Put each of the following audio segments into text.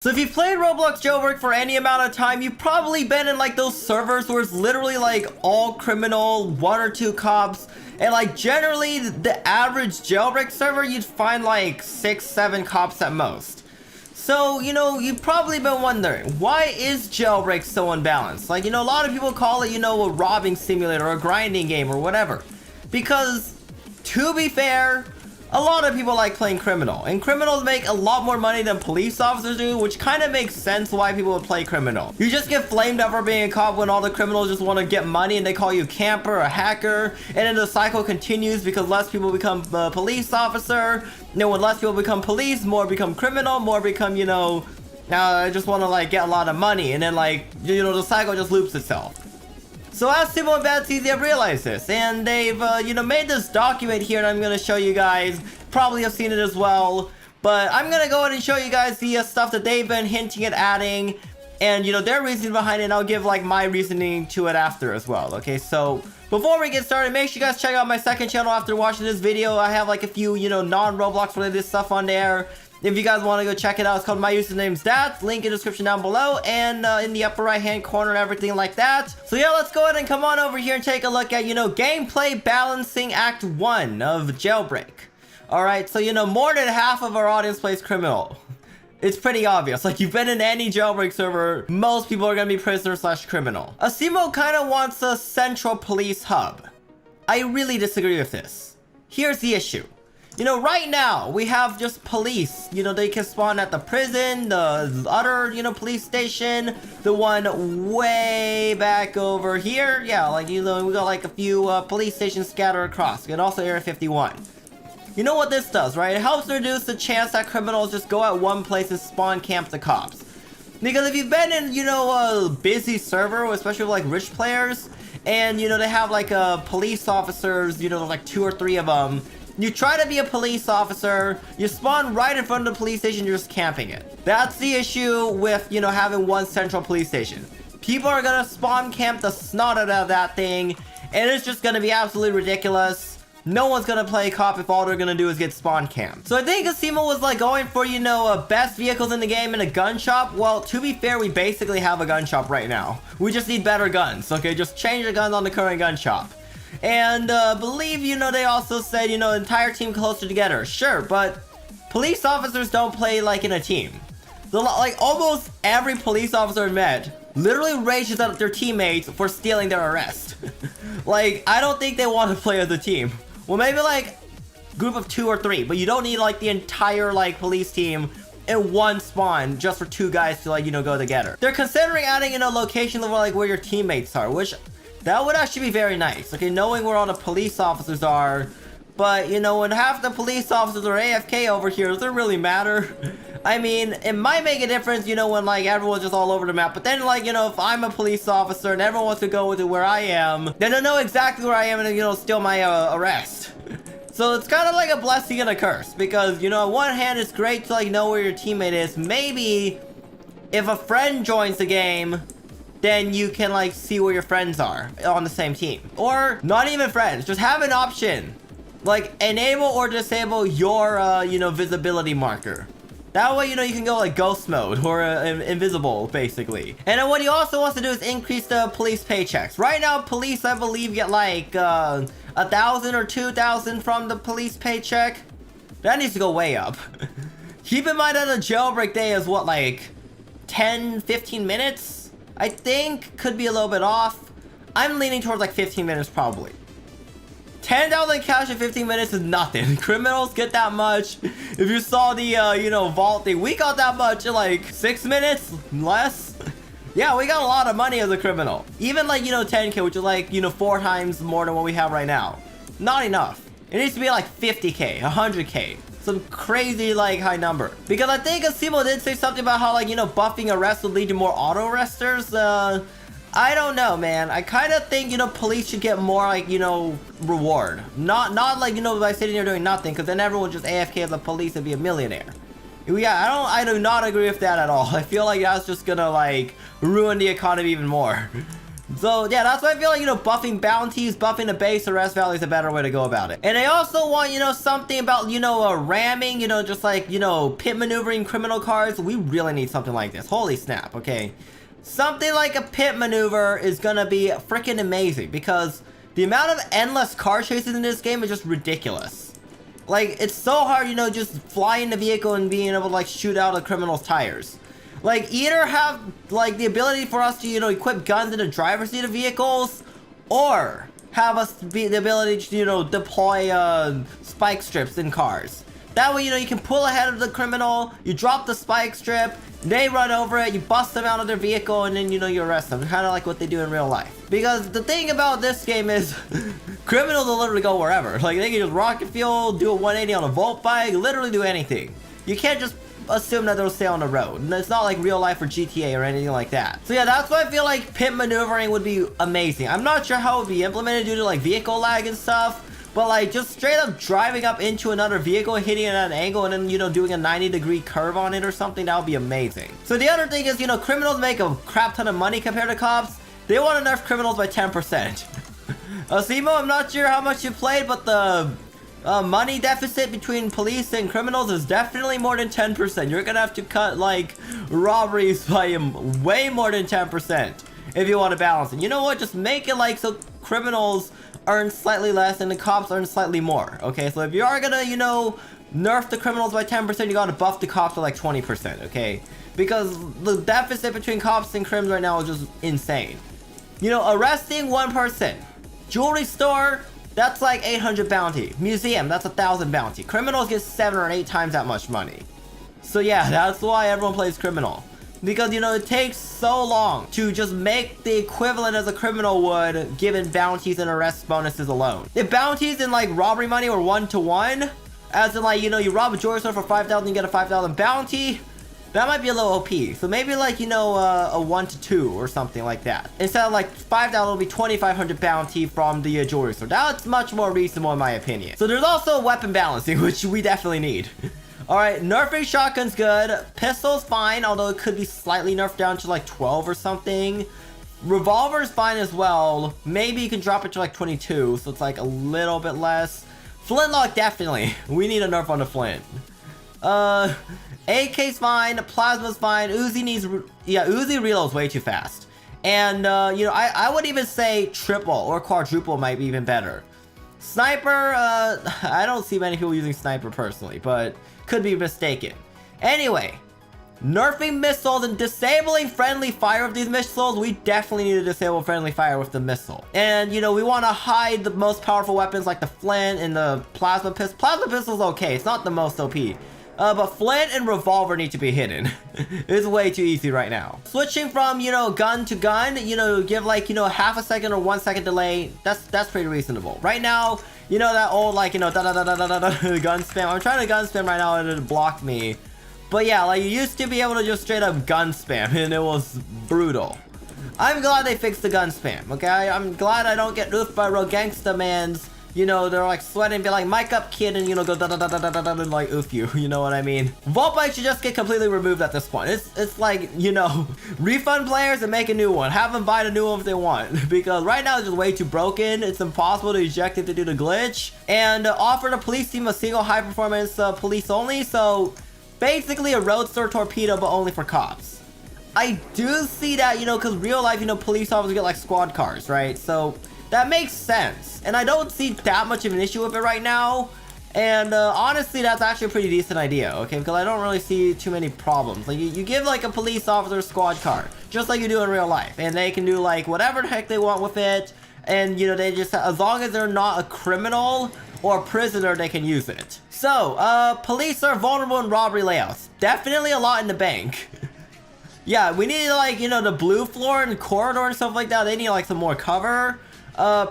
So if you've played Roblox Jailbreak for any amount of time, you've probably been in like those servers where it's literally like all criminal, one or two cops, and like generally the average Jailbreak server you'd find like 6-7 cops at most. So, you've probably been wondering, why is Jailbreak so unbalanced? Like, a lot of people call it, a robbing simulator or a grinding game or whatever. Because, to be fair, a lot of people like playing criminal, and criminals make a lot more money than police officers do, which kind of makes sense why people would play criminal. You just get flamed up for being a cop when all the criminals just want to get money and they call you camper or hacker, and then the cycle continues because less people become a police officer. When less people become police, more become criminal, more become, I just want to like get a lot of money, and then the cycle just loops itself. So as Simple and Bad CZ have realized this, and they've, made this document here, and I'm going to show you guys. Probably have seen it as well, but I'm going to go ahead and show you guys the stuff that they've been hinting at adding, and, their reasoning behind it, and I'll give, my reasoning to it after as well, okay? So, before we get started, make sure you guys check out my second channel after watching this video. I have, a few, non-Roblox related stuff on there. If you guys want to go check it out, it's called My Username's That. Link in the description down below and in the upper right hand corner and everything like that. So yeah, let's go ahead and come on over here and take a look at, gameplay balancing Act 1 of Jailbreak. Alright, so more than half of our audience plays criminal. It's pretty obvious. Like, you've been in any Jailbreak server, most people are going to be prisoner/criminal. Asimo kind of wants a central police hub. I really disagree with this. Here's the issue. Right now, we have just police. They can spawn at the prison, the other, police station, the one way back over here. Yeah, we got, a few police stations scattered across, and also Area 51. You know what this does, right? It helps reduce the chance that criminals just go at one place and spawn camp the cops. Because if you've been in, a busy server, especially with, rich players, and, they have, police officers, there's, 2 or 3 of them. You try to be a police officer, you spawn right in front of the police station, you're just camping it. That's the issue with, having one central police station. People are gonna spawn camp the snot out of that thing, and it's just gonna be absolutely ridiculous. No one's gonna play cop if all they're gonna do is get spawn camped. So I think Asimo was going for, best vehicles in the game in a gun shop. Well, to be fair, we basically have a gun shop right now. We just need better guns, okay? Just change the guns on the current gun shop. And, believe, they also said, entire team closer together. Sure, but police officers don't play, in a team. Almost every police officer I've met literally rages at their teammates for stealing their arrest. I don't think they want to play as a team. Well, maybe, group of 2 or 3, but you don't need, the entire, police team in one spawn just for 2 guys to, go together. They're considering adding, location level, where your teammates are, which... that would actually be very nice, okay, knowing where all the police officers are. But, when half the police officers are AFK over here, does it really matter? I mean, it might make a difference, when, everyone's just all over the map. But then, if I'm a police officer and everyone wants to go to where I am, then they'll know exactly where I am and, steal my, arrest. So it's kind of like a blessing and a curse. Because, on one hand, it's great to, know where your teammate is. Maybe, if a friend joins the game... then you can see where your friends are on the same team. Or not even friends, just have an option. Enable or disable your, visibility marker. That way, you can go ghost mode or invisible, basically. And then what he also wants to do is increase the police paychecks. Right now, police, I believe, get 1,000 or 2,000 from the police paycheck. That needs to go way up. Keep in mind that a jailbreak day is what, 10, 15 minutes? I think could be a little bit off. I'm leaning towards 15 minutes probably. 10,000 cash in 15 minutes is nothing. Criminals get that much. If you saw the vault thing, we got that much in 6 minutes less. Yeah, we got a lot of money as a criminal. Even 10k, which is 4 times more than what we have right now. Not enough. It needs to be 50k, 100k. Some crazy high number, because I think Asimo did say something about how buffing arrests would lead to more auto arresters. I don't know, man. I kind of think police should get more reward, not by sitting there doing nothing, because then everyone would just AFK as the police and be a millionaire. Yeah, I do not agree with that at all. I feel like that's just gonna ruin the economy even more. So yeah, that's why I feel like, buffing bounties, buffing the base arrest value is a better way to go about it. And I also want, something about, ramming, just like, pit maneuvering criminal cars. We really need something like this. Holy snap, okay. Something like a pit maneuver is gonna be freaking amazing because the amount of endless car chases in this game is just ridiculous. Like, it's so hard, just flying the vehicle and being able to, like, shoot out a criminal's tires. Like, either have, like, the ability for us to, equip guns in the driver's seat of vehicles, or have us be the ability to, deploy, spike strips in cars. That way, you can pull ahead of the criminal, you drop the spike strip, they run over it, you bust them out of their vehicle, and then, you arrest them. Kind of like what they do in real life. Because the thing about this game is, criminals will literally go wherever. Like, they can just rocket fuel, do a 180 on a Volt bike, literally do anything. You can't just assume that they'll stay on the road. And it's not like real life or GTA or anything like that. So yeah, that's why I feel like pit maneuvering would be amazing. I'm not sure how it would be implemented due to like vehicle lag and stuff. But like just straight up driving up into another vehicle, hitting it at an angle, and then, doing a 90-degree curve on it or something, that would be amazing. So the other thing is, criminals make a crap ton of money compared to cops. They want to nerf criminals by 10%. Simo, I'm not sure how much you played, but the money deficit between police and criminals is definitely more than 10%. You're gonna have to cut, like, robberies by way more than 10% if you want to balance it. You know what? Just make it like so criminals earn slightly less and the cops earn slightly more. Okay, so if you are gonna, nerf the criminals by 10%, you gotta buff the cops by like 20%, okay? Because the deficit between cops and crims right now is just insane. Arresting one person. Jewelry store, that's like 800 bounty. Museum, that's 1,000 bounty. Criminals get 7 or 8 times that much money. So yeah, that's why everyone plays criminal. Because, it takes so long to just make the equivalent as a criminal would given bounties and arrest bonuses alone. If bounties and, like, robbery money were 1-to-1, as in, like, you rob a jewelry store for 5,000, you get a 5,000 bounty, that might be a little OP. So maybe, like, a 1-to-2 or something like that. Instead of, like, 5,000, it'll be 2,500 bounty from the jewelry store. That's much more reasonable in my opinion. So there's also weapon balancing, which we definitely need. Alright, nerfing shotgun's good. Pistol's fine, although it could be slightly nerfed down to like 12 or something. Revolver's fine as well. Maybe you can drop it to like 22, so it's like a little bit less. Flintlock, definitely. We need a nerf on the flint. AK's fine. Plasma's fine. Uzi needs... Yeah, Uzi reloads way too fast. And, I would even say triple or quadruple might be even better. Sniper, I don't see many people using sniper personally, but could be mistaken. Anyway, nerfing missiles and disabling friendly fire with these missiles. We definitely need to disable friendly fire with the missile. And, we want to hide the most powerful weapons like the flint and the plasma pistol. Plasma pistol's okay. It's not the most OP. But flint and revolver need to be hidden. It's way too easy right now. Switching from, gun to gun, give like, half a second or 1 second delay. That's pretty reasonable. Right now, that old like, gun spam. I'm trying to gun spam right now and it blocked me. But yeah, like you used to be able to just straight up gun spam and it was brutal. I'm glad they fixed the gun spam, okay? I'm glad I don't get oofed by real gangsta mans. They're like sweating and be like, mic up kid, and go da da da da da da da and like oof you, you know what I mean? Vault bike should just get completely removed at this point. It's like, refund players and make a new one. Have them buy the new one if they want. Because right now it's just way too broken. It's impossible to eject it to do the glitch. And offer the police team a single high performance police only. So basically a roadster torpedo, but only for cops. I do see that, because real life, police officers get like squad cars, right? So that makes sense. And I don't see that much of an issue with it right now. And honestly, that's actually a pretty decent idea, okay? Because I don't really see too many problems. Like, you give, like, a police officer a squad car, just like you do in real life. And they can do, like, whatever the heck they want with it. And, they just, as long as they're not a criminal or a prisoner, they can use it. So, police are vulnerable in robbery layouts. Definitely a lot in the bank. Yeah, we need, like, the blue floor and corridor and stuff like that. They need, like, some more cover.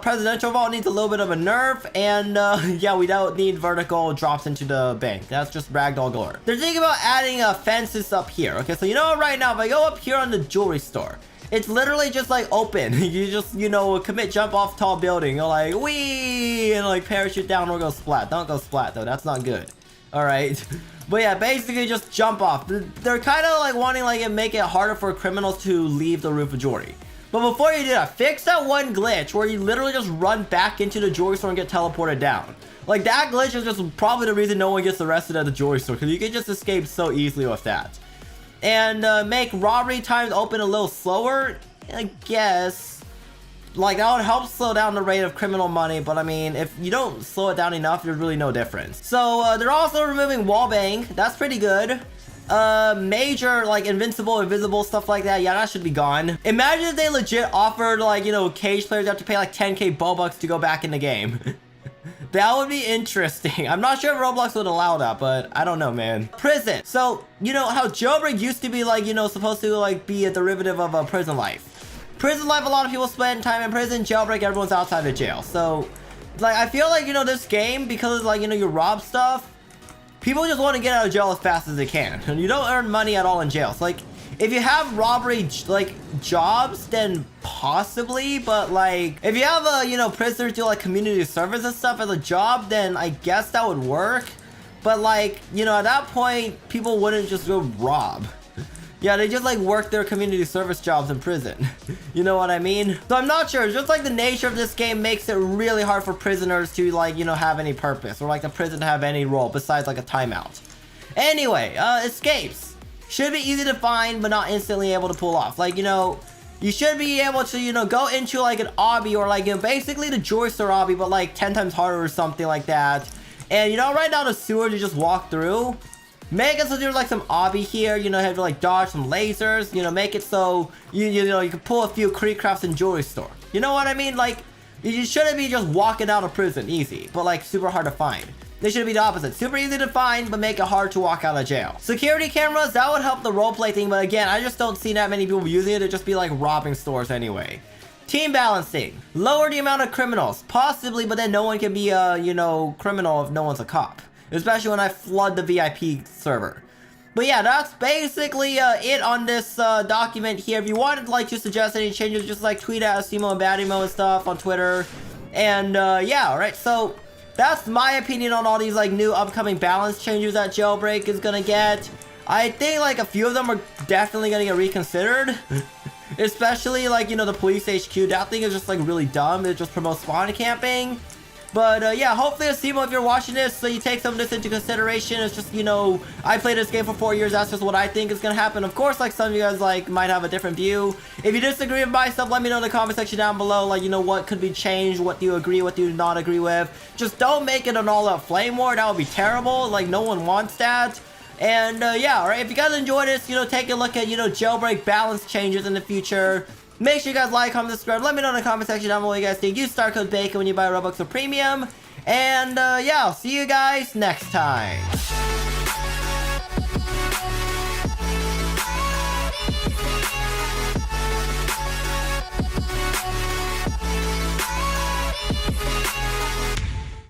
Presidential vault needs a little bit of a nerf, and yeah, we don't need vertical drops into the bank. That's just ragdoll gore. They're thinking about adding fences up here. Okay, so right now, if I go up here on the jewelry store, it's literally just like open. You just, commit jump off tall building. You're like, wee, and like parachute down or go splat. Don't go splat though, that's not good. All right. But yeah, basically just jump off. They're kind of like wanting like make it harder for criminals to leave the roof of jewelry. But before you do that, fix that one glitch where you literally just run back into the jewelry store and get teleported down. Like, that glitch is just probably the reason no one gets arrested at the jewelry store, because you can just escape so easily with that. And make robbery times open a little slower, I guess. Like, that would help slow down the rate of criminal money, but I mean, if you don't slow it down enough, there's really no difference. So, they're also removing wallbang. That's pretty good. Major, like, invincible, invisible, stuff like that. Yeah, that should be gone. Imagine if they legit offered, like, you know, cage players have to pay, like, 10k Robux to go back in the game. That would be interesting. I'm not sure if Roblox would allow that, but I don't know, man. Prison. So, you know how Jailbreak used to be, like, you know, supposed to, like, be a derivative of prison life. Prison life, a lot of people spend time in prison. Jailbreak, everyone's outside of jail. So, like, I feel like, you know, this game, because, like, you know, you rob stuff, people just want to get out of jail as fast as they can. And you don't earn money at all in jail. So, like, if you have robbery, like, jobs, then possibly. But, like, if you have, you know, prisoners do, like, community service and stuff as a job, then I guess that would work. But, like, you know, at that point, people wouldn't just go rob. Yeah, they just, like, work their community service jobs in prison. You know what I mean? So I'm not sure. It's just, like, the nature of this game makes it really hard for prisoners to, like, you know, have any purpose. Or, like, the prison to have any role besides, like, a timeout. Anyway, escapes. Should be easy to find, but not instantly able to pull off. Like, you know, you should be able to, you know, go into, like, an obby or, like, you know, basically the jewelry store obby, but, like, 10 times harder or something like that. And, you know, right now the sewer to just walk through. Make it so there's, like, some obby here. You know, you have to, like, dodge some lasers. You know, make it so, you know, you can pull a few creep crafts in jewelry store. You know what I mean? Like, you shouldn't be just walking out of prison easy, but, like, super hard to find. They should be the opposite. Super easy to find, but make it hard to walk out of jail. Security cameras, that would help the roleplay thing, but again, I just don't see that many people using it. It'd just be like robbing stores anyway. Team balancing. Lower the amount of criminals. Possibly, but then no one can be a, you know, criminal if no one's a cop. Especially when I flood the VIP server. But yeah, that's basically it on this document here. If you wanted like to suggest any changes, just like tweet at Simo and Badimo and stuff on Twitter. And yeah, alright, so that's my opinion on all these like new upcoming balance changes that Jailbreak is gonna get. I think like a few of them are definitely gonna get reconsidered. Especially like, you know, the police HQ. That thing is just like really dumb. It just promotes spawn camping. But yeah, hopefully Simo, if you're watching this, so you take some of this into consideration. It's just, you know, I played this game for 4 years. That's just what I think is gonna happen. Of course, like some of you guys like might have a different view. If you disagree with my stuff, let me know in the comment section down below. Like, you know, what could be changed, what do you agree, what do you not agree with. Just don't make it an all-out flame war. That would be terrible. Like, no one wants that. And yeah, alright, if you guys enjoyed this, you know, take a look at, you know, Jailbreak balance changes in the future. Make sure you guys like, comment, subscribe. Let me know in the comment section down below what you guys think. Use star code BACON when you buy Robux or Premium. And yeah, I'll see you guys next time.